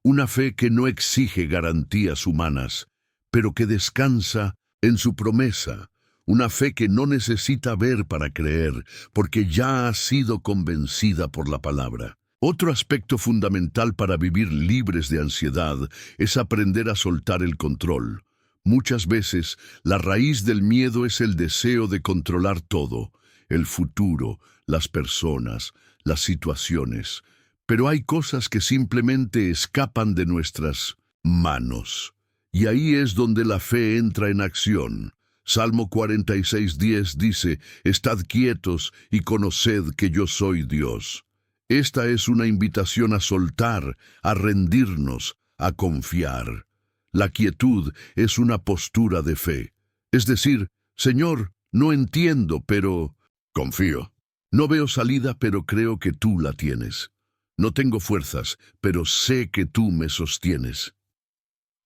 Una fe que no exige garantías humanas, pero que descansa en su promesa. Una fe que no necesita ver para creer, porque ya ha sido convencida por la palabra. Otro aspecto fundamental para vivir libres de ansiedad es aprender a soltar el control. Muchas veces, la raíz del miedo es el deseo de controlar todo, el futuro, las personas, las situaciones. Pero hay cosas que simplemente escapan de nuestras manos. Y ahí es donde la fe entra en acción. Salmo 46:10 dice: «Estad quietos y conoced que yo soy Dios». Esta es una invitación a soltar, a rendirnos, a confiar. La quietud es una postura de fe. Es decir, Señor, no entiendo, pero confío. No veo salida, pero creo que tú la tienes. No tengo fuerzas, pero sé que tú me sostienes.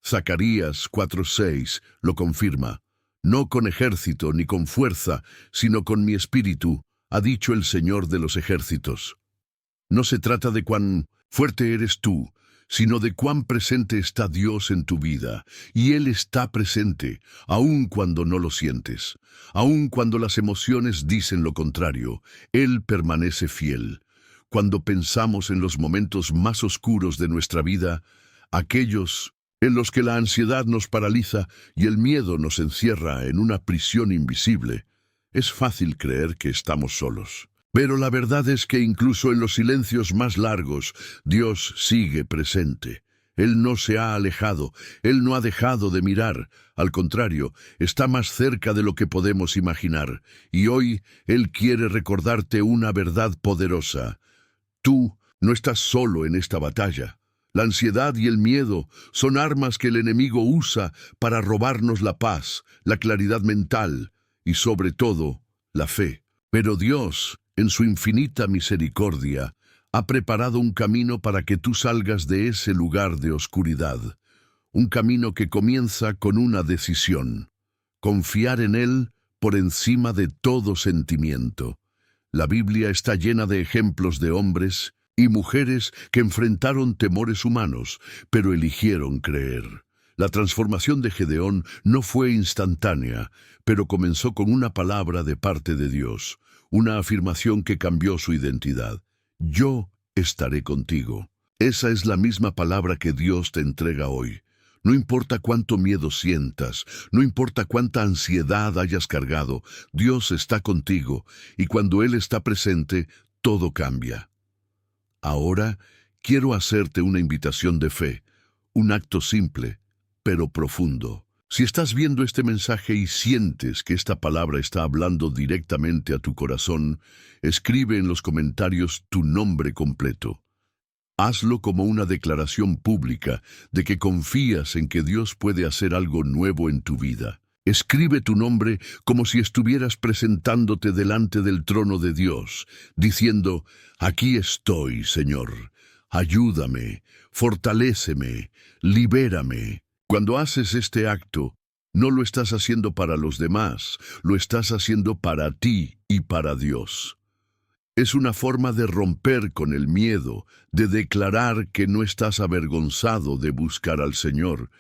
Zacarías 4:6 lo confirma. No con ejército ni con fuerza, sino con mi espíritu, ha dicho el Señor de los ejércitos. No se trata de cuán fuerte eres tú, sino de cuán presente está Dios en tu vida. Y Él está presente, aun cuando no lo sientes. Aun cuando las emociones dicen lo contrario, Él permanece fiel. Cuando pensamos en los momentos más oscuros de nuestra vida, aquellos en los que la ansiedad nos paraliza y el miedo nos encierra en una prisión invisible, es fácil creer que estamos solos. Pero la verdad es que incluso en los silencios más largos, Dios sigue presente. Él no se ha alejado, Él no ha dejado de mirar. Al contrario, está más cerca de lo que podemos imaginar. Y hoy Él quiere recordarte una verdad poderosa. Tú no estás solo en esta batalla. La ansiedad y el miedo son armas que el enemigo usa para robarnos la paz, la claridad mental y, sobre todo, la fe. Pero Dios, en su infinita misericordia, ha preparado un camino para que tú salgas de ese lugar de oscuridad. Un camino que comienza con una decisión: confiar en Él por encima de todo sentimiento. La Biblia está llena de ejemplos de hombres y mujeres que enfrentaron temores humanos, pero eligieron creer. La transformación de Gedeón no fue instantánea, pero comenzó con una palabra de parte de Dios, una afirmación que cambió su identidad. Yo estaré contigo. Esa es la misma palabra que Dios te entrega hoy. No importa cuánto miedo sientas, no importa cuánta ansiedad hayas cargado, Dios está contigo, y cuando Él está presente, todo cambia. Ahora quiero hacerte una invitación de fe, un acto simple, pero profundo. Si estás viendo este mensaje y sientes que esta palabra está hablando directamente a tu corazón, escribe en los comentarios tu nombre completo. Hazlo como una declaración pública de que confías en que Dios puede hacer algo nuevo en tu vida. Escribe tu nombre como si estuvieras presentándote delante del trono de Dios, diciendo: aquí estoy, Señor. Ayúdame, fortaléceme, libérame. Cuando haces este acto, no lo estás haciendo para los demás, lo estás haciendo para ti y para Dios. Es una forma de romper con el miedo, de declarar que no estás avergonzado de buscar al Señor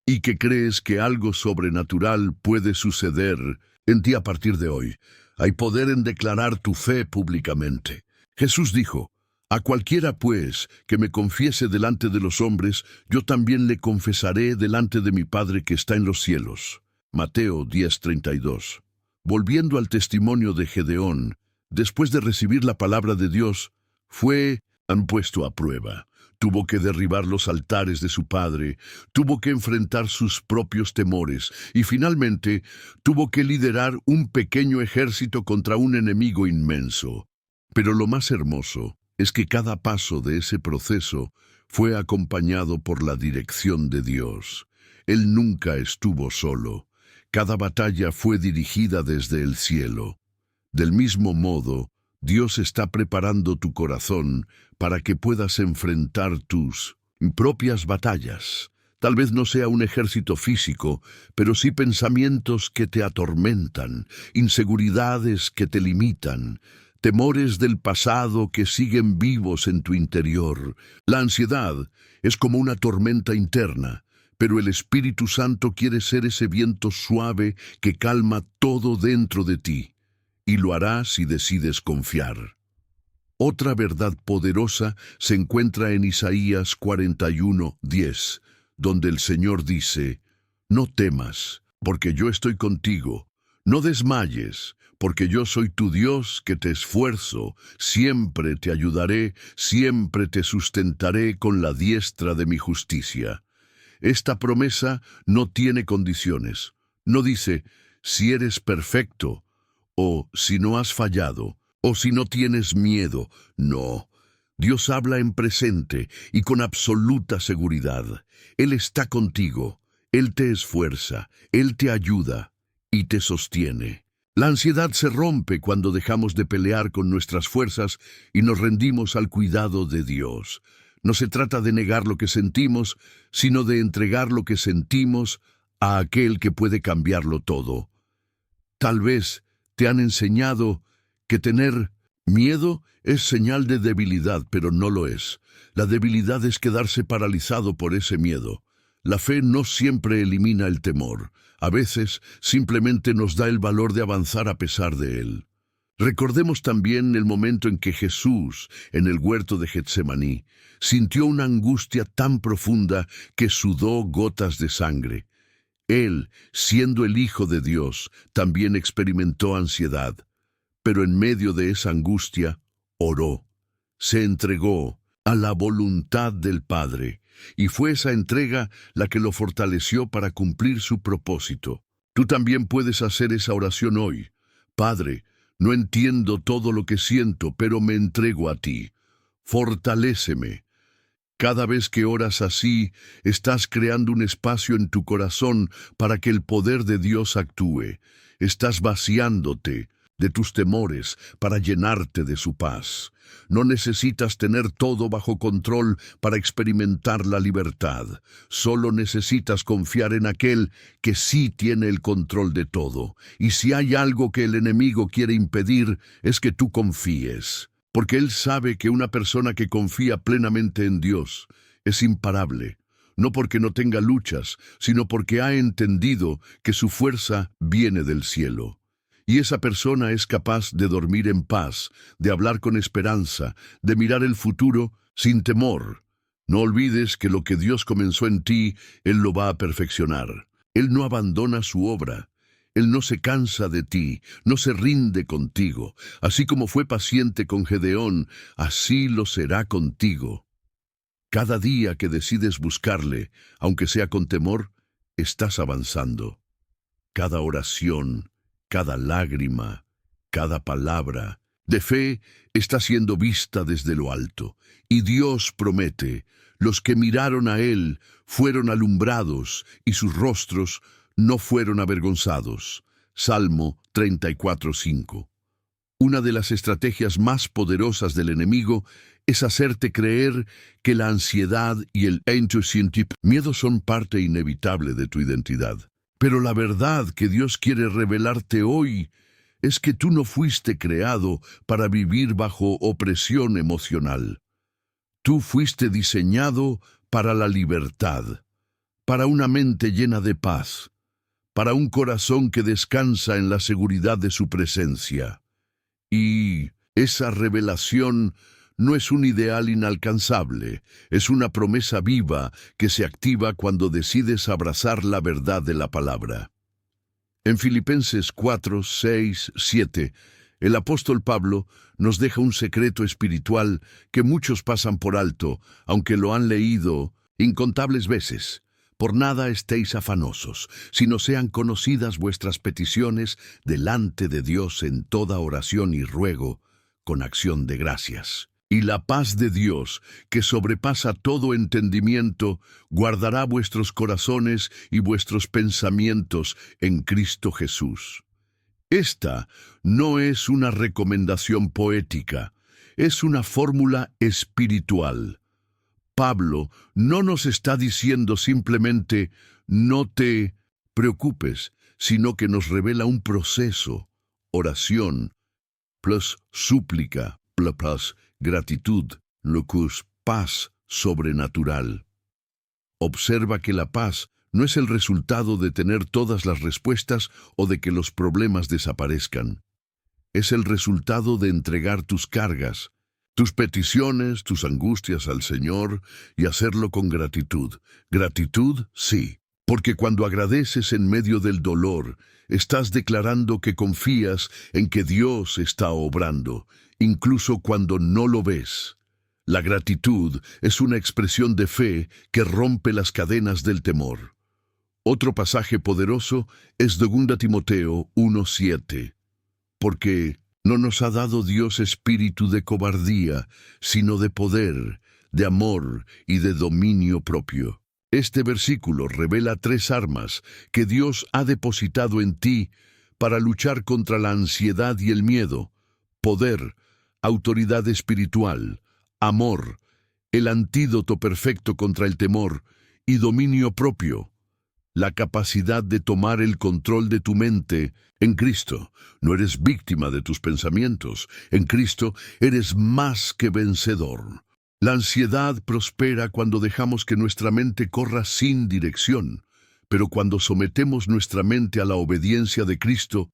y que crees que algo sobrenatural puede suceder en ti a partir de hoy. Hay poder en declarar tu fe públicamente. Jesús dijo: a cualquiera, pues, que me confiese delante de los hombres, yo también le confesaré delante de mi Padre que está en los cielos. Mateo 10:32. Volviendo al testimonio de Gedeón, después de recibir la palabra de Dios, fue puesto a prueba. Tuvo que derribar los altares de su padre, tuvo que enfrentar sus propios temores y finalmente tuvo que liderar un pequeño ejército contra un enemigo inmenso. Pero lo más hermoso es que cada paso de ese proceso fue acompañado por la dirección de Dios. Él nunca estuvo solo. Cada batalla fue dirigida desde el cielo. Del mismo modo, Dios está preparando tu corazón para que puedas enfrentar tus propias batallas. Tal vez no sea un ejército físico, pero sí pensamientos que te atormentan, inseguridades que te limitan, temores del pasado que siguen vivos en tu interior. La ansiedad es como una tormenta interna, pero el Espíritu Santo quiere ser ese viento suave que calma todo dentro de ti. Y lo hará si decides confiar. Otra verdad poderosa se encuentra en Isaías 41:10, donde el Señor dice: no temas, porque yo estoy contigo. No desmayes, porque yo soy tu Dios que te esfuerzo. Siempre te ayudaré, siempre te sustentaré con la diestra de mi justicia. Esta promesa no tiene condiciones. No dice: si eres perfecto, o si no has fallado, o si no tienes miedo. No. Dios habla en presente y con absoluta seguridad. Él está contigo, Él te esfuerza, Él te ayuda y te sostiene. La ansiedad se rompe cuando dejamos de pelear con nuestras fuerzas y nos rendimos al cuidado de Dios. No se trata de negar lo que sentimos, sino de entregar lo que sentimos a aquel que puede cambiarlo todo. Tal vez te han enseñado que tener miedo es señal de debilidad, pero no lo es. La debilidad es quedarse paralizado por ese miedo. La fe no siempre elimina el temor. A veces simplemente nos da el valor de avanzar a pesar de él. Recordemos también el momento en que Jesús, en el huerto de Getsemaní, sintió una angustia tan profunda que sudó gotas de sangre. Él, siendo el Hijo de Dios, también experimentó ansiedad, pero en medio de esa angustia, oró, se entregó a la voluntad del Padre, y fue esa entrega la que lo fortaleció para cumplir su propósito. Tú también puedes hacer esa oración hoy. Padre, no entiendo todo lo que siento, pero me entrego a ti. Fortaléceme. Cada vez que oras así, estás creando un espacio en tu corazón para que el poder de Dios actúe. Estás vaciándote de tus temores para llenarte de su paz. No necesitas tener todo bajo control para experimentar la libertad. Solo necesitas confiar en aquel que sí tiene el control de todo. Y si hay algo que el enemigo quiere impedir, es que tú confíes. Porque Él sabe que una persona que confía plenamente en Dios es imparable, no porque no tenga luchas, sino porque ha entendido que su fuerza viene del cielo. Y esa persona es capaz de dormir en paz, de hablar con esperanza, de mirar el futuro sin temor. No olvides que lo que Dios comenzó en ti, Él lo va a perfeccionar. Él no abandona su obra. Él no se cansa de ti, no se rinde contigo. Así como fue paciente con Gedeón, así lo será contigo. Cada día que decides buscarle, aunque sea con temor, estás avanzando. Cada oración, cada lágrima, cada palabra de fe está siendo vista desde lo alto. Y Dios promete, los que miraron a Él fueron alumbrados y sus rostros no fueron avergonzados. Salmo 34:5. Una de las estrategias más poderosas del enemigo es hacerte creer que la ansiedad y el miedo son parte inevitable de tu identidad. Pero la verdad que Dios quiere revelarte hoy es que tú no fuiste creado para vivir bajo opresión emocional. Tú fuiste diseñado para la libertad, para una mente llena de paz, para un corazón que descansa en la seguridad de su presencia. Y esa revelación no es un ideal inalcanzable, es una promesa viva que se activa cuando decides abrazar la verdad de la palabra. En Filipenses 4, 6, 7, el apóstol Pablo nos deja un secreto espiritual que muchos pasan por alto, aunque lo han leído incontables veces. Por nada estéis afanosos, sino sean conocidas vuestras peticiones delante de Dios en toda oración y ruego, con acción de gracias. Y la paz de Dios, que sobrepasa todo entendimiento, guardará vuestros corazones y vuestros pensamientos en Cristo Jesús. Esta no es una recomendación poética, es una fórmula espiritual. Pablo no nos está diciendo simplemente no te preocupes, sino que nos revela un proceso, oración, plus súplica, plus gratitud, locus, paz sobrenatural. Observa que la paz no es el resultado de tener todas las respuestas o de que los problemas desaparezcan. Es el resultado de entregar tus cargas, tus peticiones, tus angustias al Señor y hacerlo con gratitud. Gratitud, sí, porque cuando agradeces en medio del dolor, estás declarando que confías en que Dios está obrando, incluso cuando no lo ves. La gratitud es una expresión de fe que rompe las cadenas del temor. Otro pasaje poderoso es 2 Timoteo 1:7, porque no nos ha dado Dios espíritu de cobardía, sino de poder, de amor y de dominio propio. Este versículo revela 3 armas que Dios ha depositado en ti para luchar contra la ansiedad y el miedo: poder, autoridad espiritual, amor, el antídoto perfecto contra el temor, y dominio propio, la capacidad de tomar el control de tu mente. En Cristo no eres víctima de tus pensamientos. En Cristo eres más que vencedor. La ansiedad prospera cuando dejamos que nuestra mente corra sin dirección, pero cuando sometemos nuestra mente a la obediencia de Cristo,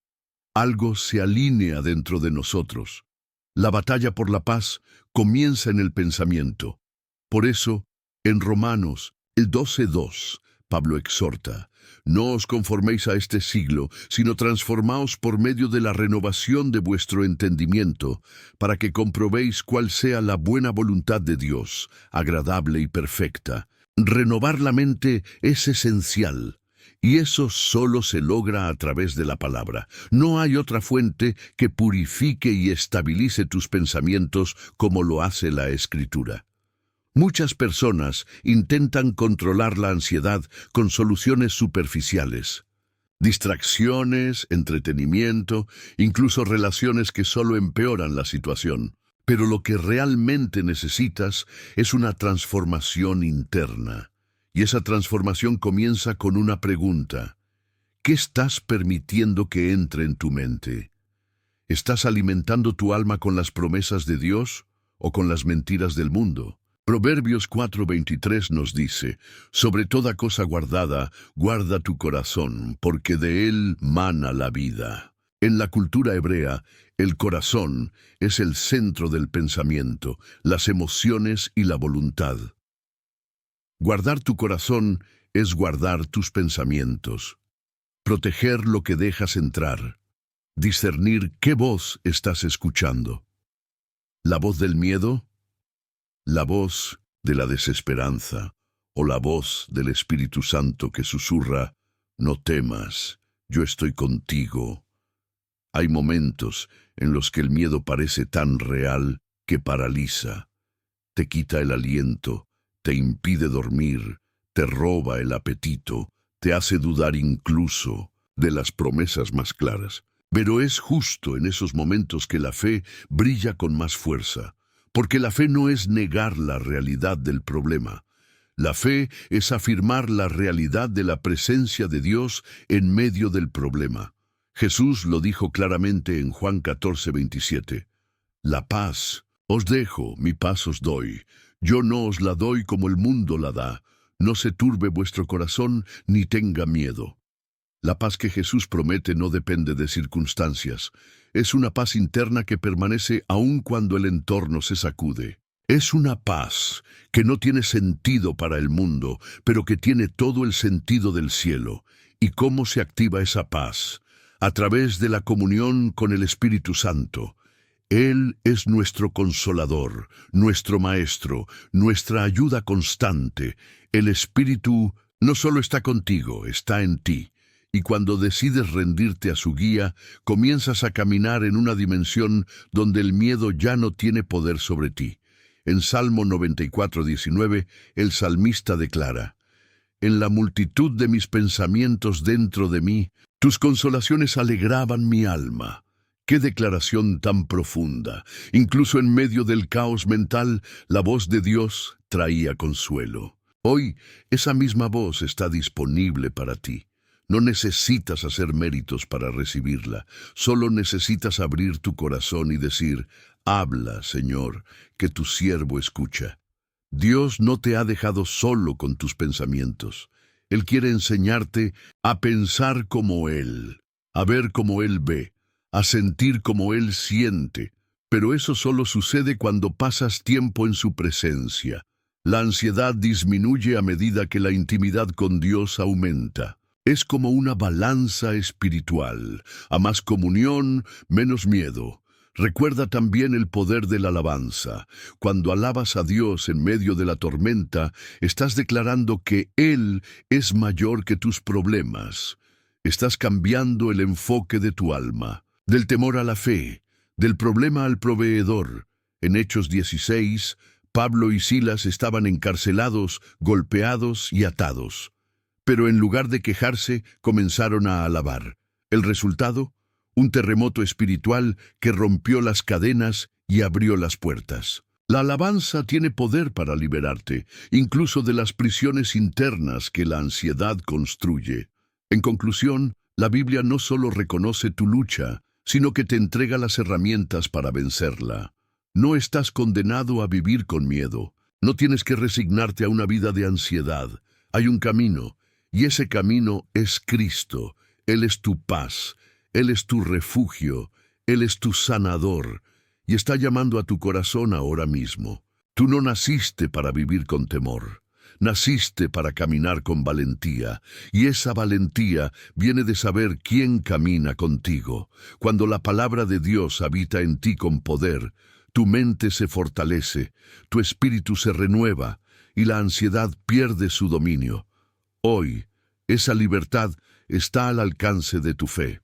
algo se alinea dentro de nosotros. La batalla por la paz comienza en el pensamiento. Por eso, en Romanos, el 12:2, Pablo exhorta: no os conforméis a este siglo, sino transformaos por medio de la renovación de vuestro entendimiento, para que comprobéis cuál sea la buena voluntad de Dios, agradable y perfecta. Renovar la mente es esencial, y eso solo se logra a través de la palabra. No hay otra fuente que purifique y estabilice tus pensamientos como lo hace la Escritura. Muchas personas intentan controlar la ansiedad con soluciones superficiales. Distracciones, entretenimiento, incluso relaciones que solo empeoran la situación. Pero lo que realmente necesitas es una transformación interna. Y esa transformación comienza con una pregunta: ¿qué estás permitiendo que entre en tu mente? ¿Estás alimentando tu alma con las promesas de Dios o con las mentiras del mundo? Proverbios 4:23 nos dice: sobre toda cosa guardada, guarda tu corazón, porque de él mana la vida. En la cultura hebrea, el corazón es el centro del pensamiento, las emociones y la voluntad. Guardar tu corazón es guardar tus pensamientos, proteger lo que dejas entrar, discernir qué voz estás escuchando. ¿La voz del miedo? ¿La voz de la desesperanza, o la voz del Espíritu Santo que susurra, no temas, yo estoy contigo. Hay momentos en los que el miedo parece tan real que paraliza, te quita el aliento, te impide dormir, te roba el apetito, te hace dudar incluso de las promesas más claras. Pero es justo en esos momentos que la fe brilla con más fuerza, porque la fe no es negar la realidad del problema. La fe es afirmar la realidad de la presencia de Dios en medio del problema. Jesús lo dijo claramente en Juan 14:27. La paz os dejo, mi paz os doy. Yo no os la doy como el mundo la da. No se turbe vuestro corazón ni tenga miedo. La paz que Jesús promete no depende de circunstancias. Es una paz interna que permanece aun cuando el entorno se sacude. Es una paz que no tiene sentido para el mundo, pero que tiene todo el sentido del cielo. ¿Y cómo se activa esa paz? A través de la comunión con el Espíritu Santo. Él es nuestro consolador, nuestro maestro, nuestra ayuda constante. El Espíritu no solo está contigo, está en ti. Y cuando decides rendirte a su guía, comienzas a caminar en una dimensión donde el miedo ya no tiene poder sobre ti. En Salmo 94:19, el salmista declara, en la multitud de mis pensamientos dentro de mí, tus consolaciones alegraban mi alma. ¡Qué declaración tan profunda! Incluso en medio del caos mental, la voz de Dios traía consuelo. Hoy, esa misma voz está disponible para ti. No necesitas hacer méritos para recibirla, solo necesitas abrir tu corazón y decir, habla, Señor, que tu siervo escucha. Dios no te ha dejado solo con tus pensamientos. Él quiere enseñarte a pensar como Él, a ver como Él ve, a sentir como Él siente. Pero eso solo sucede cuando pasas tiempo en su presencia. La ansiedad disminuye a medida que la intimidad con Dios aumenta. Es como una balanza espiritual. A más comunión, menos miedo. Recuerda también el poder de la alabanza. Cuando alabas a Dios en medio de la tormenta, estás declarando que Él es mayor que tus problemas. Estás cambiando el enfoque de tu alma, del temor a la fe, del problema al proveedor. En Hechos 16, Pablo y Silas estaban encarcelados, golpeados y atados. Pero en lugar de quejarse, comenzaron a alabar. ¿El resultado? Un terremoto espiritual que rompió las cadenas y abrió las puertas. La alabanza tiene poder para liberarte, incluso de las prisiones internas que la ansiedad construye. En conclusión, la Biblia no solo reconoce tu lucha, sino que te entrega las herramientas para vencerla. No estás condenado a vivir con miedo. No tienes que resignarte a una vida de ansiedad. Hay un camino. Y ese camino es Cristo. Él es tu paz, Él es tu refugio, Él es tu sanador, y está llamando a tu corazón ahora mismo. Tú no naciste para vivir con temor, naciste para caminar con valentía, y esa valentía viene de saber quién camina contigo. Cuando la palabra de Dios habita en ti con poder, tu mente se fortalece, tu espíritu se renueva, y la ansiedad pierde su dominio. Hoy, esa libertad está al alcance de tu fe.